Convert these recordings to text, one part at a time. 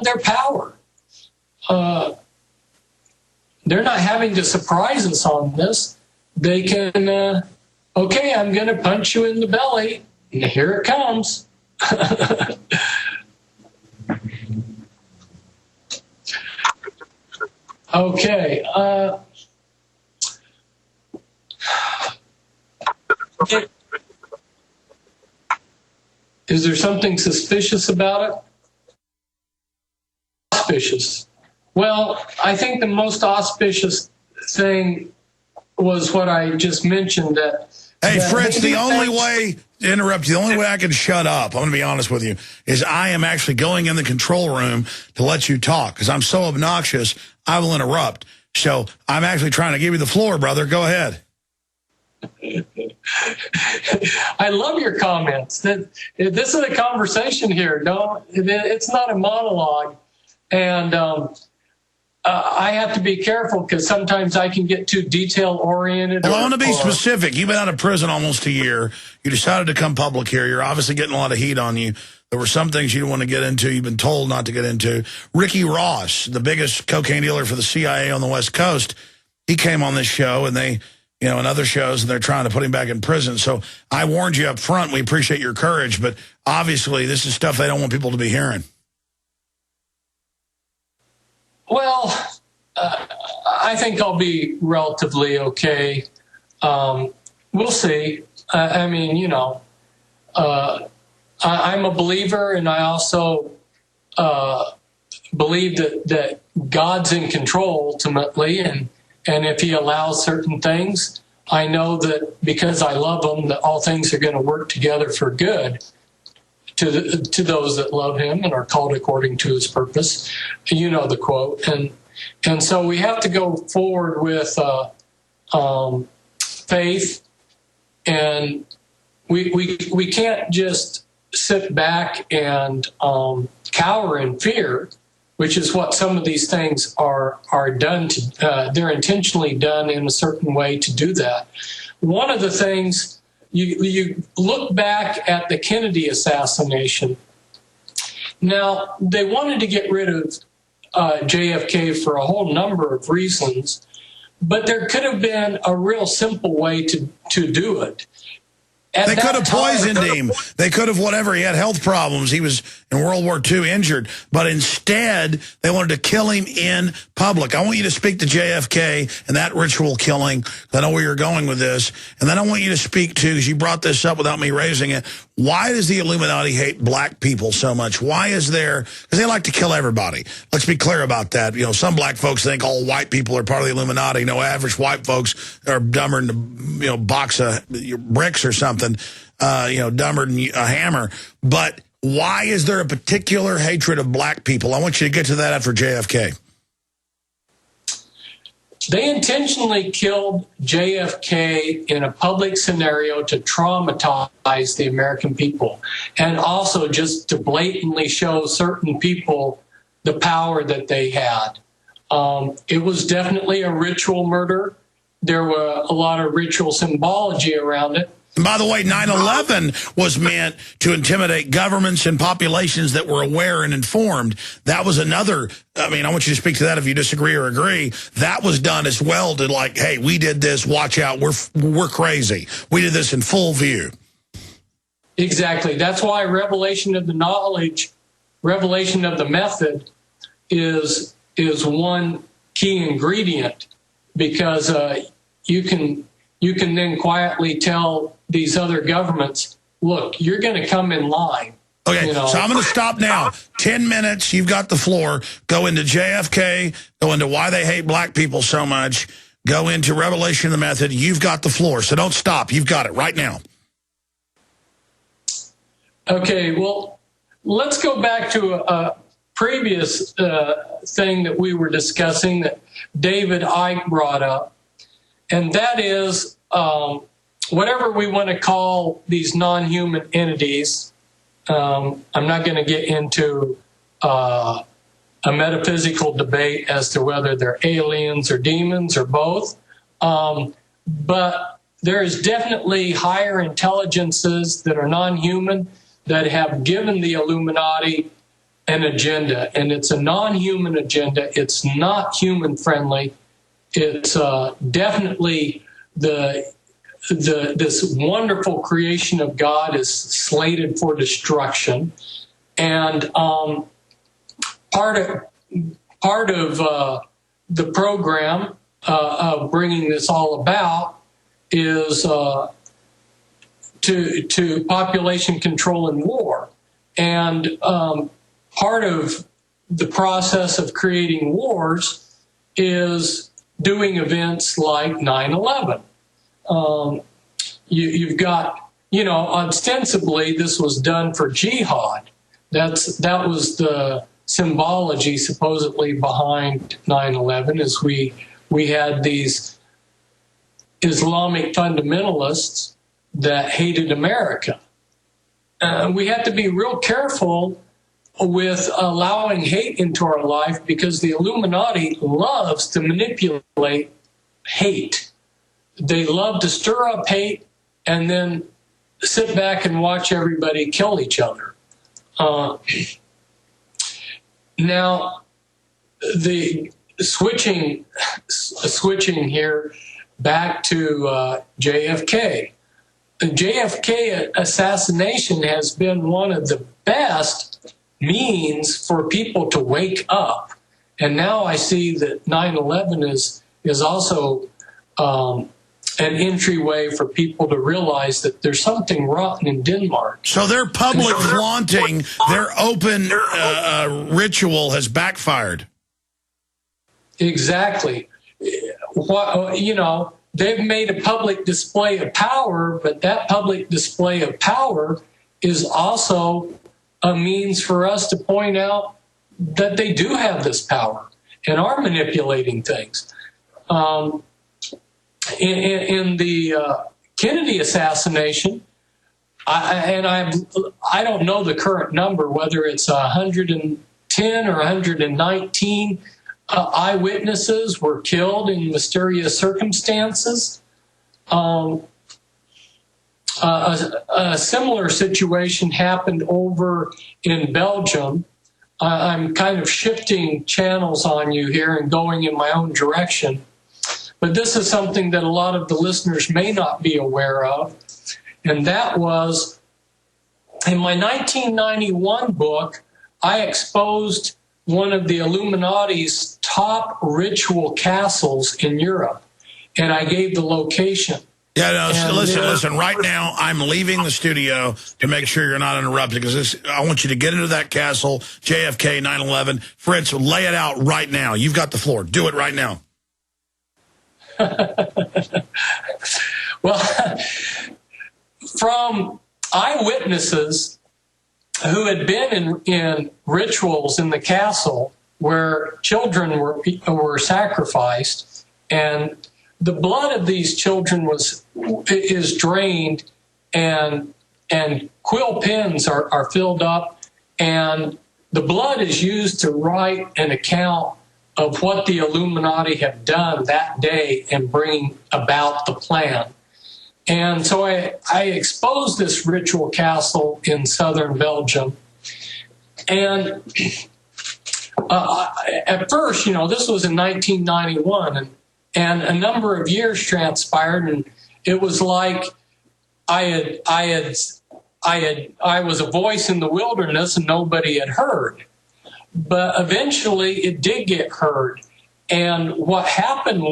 their power. They're not having to surprise us on this. They can, okay, I'm going to punch you in the belly. And here it comes. Okay. Is there something suspicious about it? Auspicious. Well, I think the most auspicious thing was what I just mentioned. Hey, Fritz, the only way I can shut up, I'm going to be honest with you, is I am actually going in the control room to let you talk, because I'm so obnoxious, I will interrupt. So I'm actually trying to give you the floor, brother. Go ahead. I love your comments. This is a conversation here. No, it's not a monologue. And I have to be careful because sometimes I can get too detail-oriented. Well, I want to be specific. You've been out of prison almost a year. You decided to come public here. You're obviously getting a lot of heat on you. There were some things you didn't want to get into. You've been told not to get into. Ricky Ross, the biggest cocaine dealer for the CIA on the West Coast, he came on this show, and they, you know, and other shows, and they're trying to put him back in prison. So I warned you up front. We appreciate your courage, but obviously this is stuff they don't want people to be hearing. Well, I think I'll be relatively okay. We'll see. I mean, you know, I'm a believer, and I also believe that God's in control ultimately, and if he allows certain things, I know that because I love him, that all things are going to work together for good to those that love him and are called according to his purpose. You know the quote. And so we have to go forward with faith, and we can't just sit back and cower in fear, which is what some of these things are done to. They're intentionally done in a certain way to do that. One of the things, you look back at the Kennedy assassination. Now, they wanted to get rid of JFK for a whole number of reasons, but there could have been a real simple way to do it. They could have poisoned him. They could have whatever. He had health problems. He was in World War II injured. But instead, they wanted to kill him in public. I want you to speak to JFK and that ritual killing. I know where you're going with this. And then I want you to speak to, because you brought this up without me raising it, why does the Illuminati hate black people so much? Why is there, because they like to kill everybody. Let's be clear about that. You know, some black folks think all white people are part of the Illuminati. No, average white folks are dumber than, you know, box of bricks or something. You know, dumber than a hammer. But why is there a particular hatred of black people? I want you to get to that after JFK. They intentionally killed JFK in a public scenario to traumatize the American people, and also just to blatantly show certain people the power that they had. It was definitely a ritual murder. There were a lot of ritual symbology around it. And by the way, 9/11 was meant to intimidate governments and populations that were aware and informed. That was another, I mean, I want you to speak to that if you disagree or agree. That was done as well to, like, hey, we did this, watch out, we're crazy. We did this in full view. Exactly. That's why revelation of the knowledge, revelation of the method is one key ingredient, because you can then quietly tell these other governments, look, you're going to come in line. Okay, you know? So I'm going to stop now. 10 minutes, you've got the floor. Go into JFK, go into why they hate black people so much, go into Revelation of the Method. You've got the floor, so don't stop. You've got it right now. Okay, well, let's go back to a previous thing that we were discussing that David Icke brought up, and that is whatever we want to call these non-human entities. I'm not going to get into a metaphysical debate as to whether they're aliens or demons or both, but there is definitely higher intelligences that are non-human that have given the Illuminati an agenda, and it's a non-human agenda. It's not human friendly. It's definitely this wonderful creation of God is slated for destruction, and part of the program of bringing this all about is to population control and war, and part of the process of creating wars is doing events like 9/11. You've got, ostensibly this was done for jihad. That was the symbology supposedly behind 9/11, is we had these Islamic fundamentalists that hated America. We have to be real careful with allowing hate into our life, because the Illuminati loves to manipulate hate. They love to stir up hate and then sit back and watch everybody kill each other. Now, the switching here back to JFK. The JFK assassination has been one of the best means for people to wake up. And now I see that 9/11 is also an entryway for people to realize that there's something rotten in Denmark. So their public flaunting, their open ritual has backfired. Exactly. They've made a public display of power, but that public display of power is also a means for us to point out that they do have this power and are manipulating things. In the Kennedy assassination, I don't know the current number, whether it's 110 or 119 eyewitnesses were killed in mysterious circumstances. A similar situation happened over in Belgium. I'm kind of shifting channels on you here and going in my own direction. But this is something that a lot of the listeners may not be aware of. And that was, in my 1991 book, I exposed one of the Illuminati's top ritual castles in Europe. And I gave the location. Yeah, no, so listen, right now I'm leaving the studio to make sure you're not interrupted, because I want you to get into that castle, JFK, 9/11. Fritz, lay it out right now. You've got the floor. Do it right now. Well, from eyewitnesses who had been in rituals in the castle where children were sacrificed, and the blood of these children is drained, and quill pens are filled up, and the blood is used to write an account of what the Illuminati have done that day and bring about the plan. And so I exposed this ritual castle in southern Belgium. And at first, this was in 1991, and a number of years transpired, and it was like I was a voice in the wilderness and nobody had heard. But eventually it did get heard. And what happened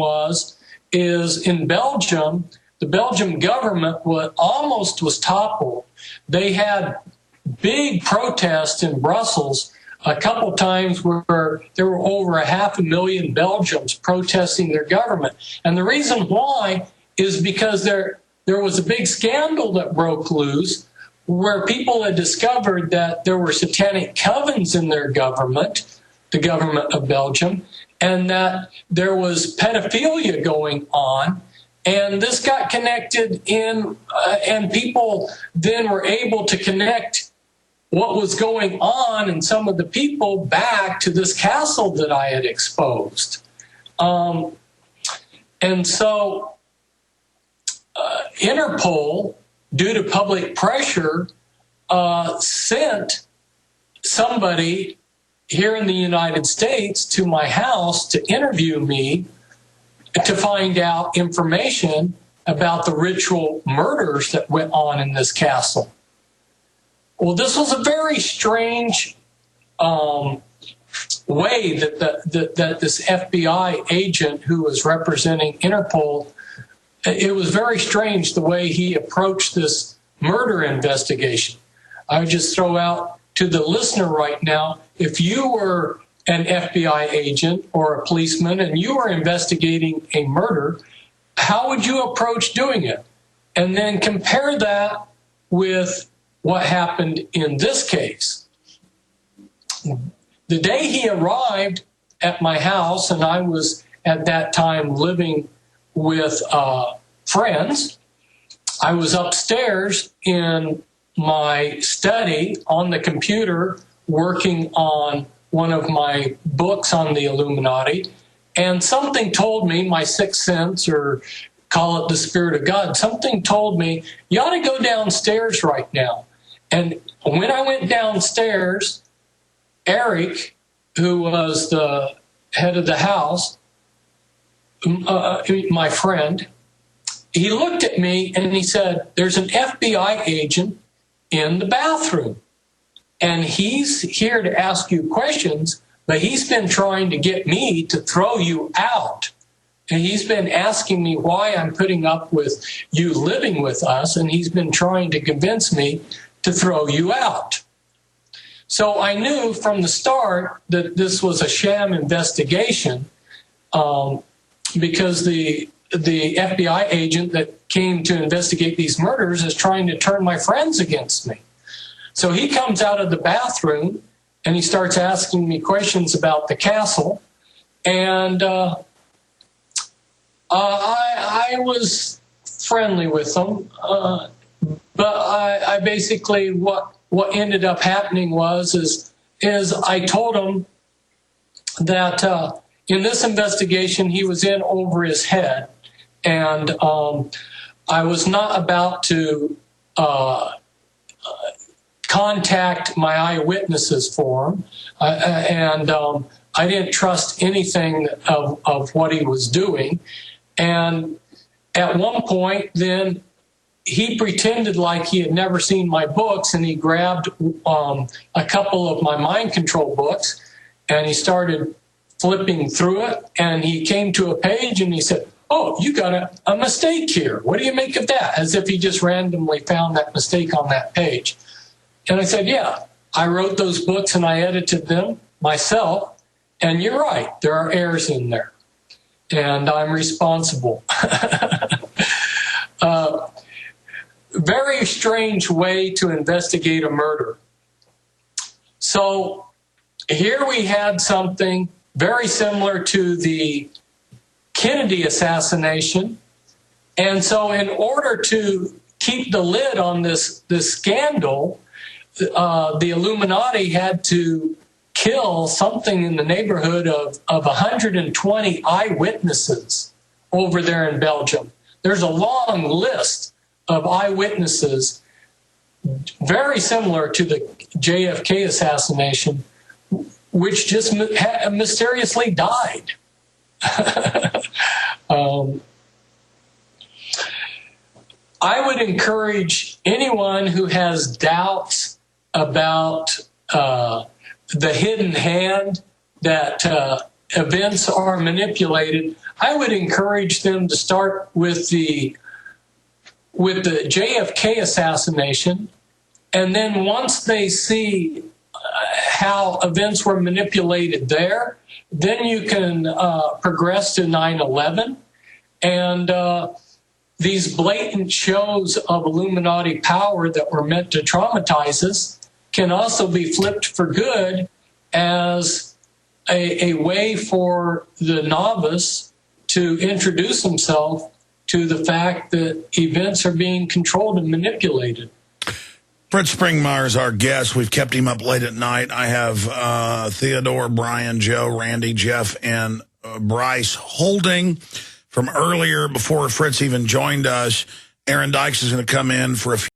is in Belgium, the Belgian government was toppled. They had big protests in Brussels a couple times where there were over 500,000 Belgians protesting their government. And the reason why is because there was a big scandal that broke loose where people had discovered that there were satanic covens in their government, the government of Belgium, and that there was pedophilia going on. And this got connected in, and people then were able to connect what was going on and some of the people back to this castle that I had exposed. And so Interpol, due to public pressure, sent somebody here in the United States to my house to interview me to find out information about the ritual murders that went on in this castle. Well, this was a very strange way that this FBI agent who was representing Interpol, it was very strange the way he approached this murder investigation. I would just throw out to the listener right now, if you were an FBI agent or a policeman and you were investigating a murder, how would you approach doing it? And then compare that with what happened in this case. The day he arrived at my house, and I was at that time living with friends, I was upstairs in my study on the computer working on one of my books on the Illuminati, and something told me, my sixth sense, or call it the Spirit of God, something told me, you ought to go downstairs right now. And when I went downstairs, Eric, who was the head of the house, my friend, he looked at me and he said, there's an FBI agent in the bathroom, and he's here to ask you questions, but he's been trying to get me to throw you out. And he's been asking me why I'm putting up with you living with us, and he's been trying to convince me to throw you out. So I knew from the start that this was a sham investigation, because the FBI agent that came to investigate these murders is trying to turn my friends against me. So he comes out of the bathroom and he starts asking me questions about the castle, and I was friendly with them, but I basically what ended up happening is I told him that in this investigation he was in over his head, and I was not about to contact my eyewitnesses for him, and I didn't trust anything of what he was doing. And at one point, then he pretended like he had never seen my books, and he grabbed a couple of my mind control books, and he started flipping through it, and he came to a page and he said, oh, you got a mistake here. What do you make of that? As if he just randomly found that mistake on that page. And I said, yeah, I wrote those books and I edited them myself, and you're right, there are errors in there, and I'm responsible. Very strange way to investigate a murder. So here we had something very similar to the Kennedy assassination. And so in order to keep the lid on this scandal, the Illuminati had to kill something in the neighborhood of 120 eyewitnesses over there in Belgium. There's a long list of eyewitnesses very similar to the JFK assassination, which just mysteriously died. I would encourage anyone who has doubts about the hidden hand, that events are manipulated. I would encourage them to start with the JFK assassination, and then once they see how events were manipulated there, then you can progress to 9/11, and these blatant shows of Illuminati power that were meant to traumatize us can also be flipped for good as a way for the novice to introduce himself to the fact that events are being controlled and manipulated. Fritz Springmeier is our guest. We've kept him up late at night. I have Theodore, Brian, Joe, Randy, Jeff, and Bryce holding from earlier before Fritz even joined us. Aaron Dykes is going to come in for a few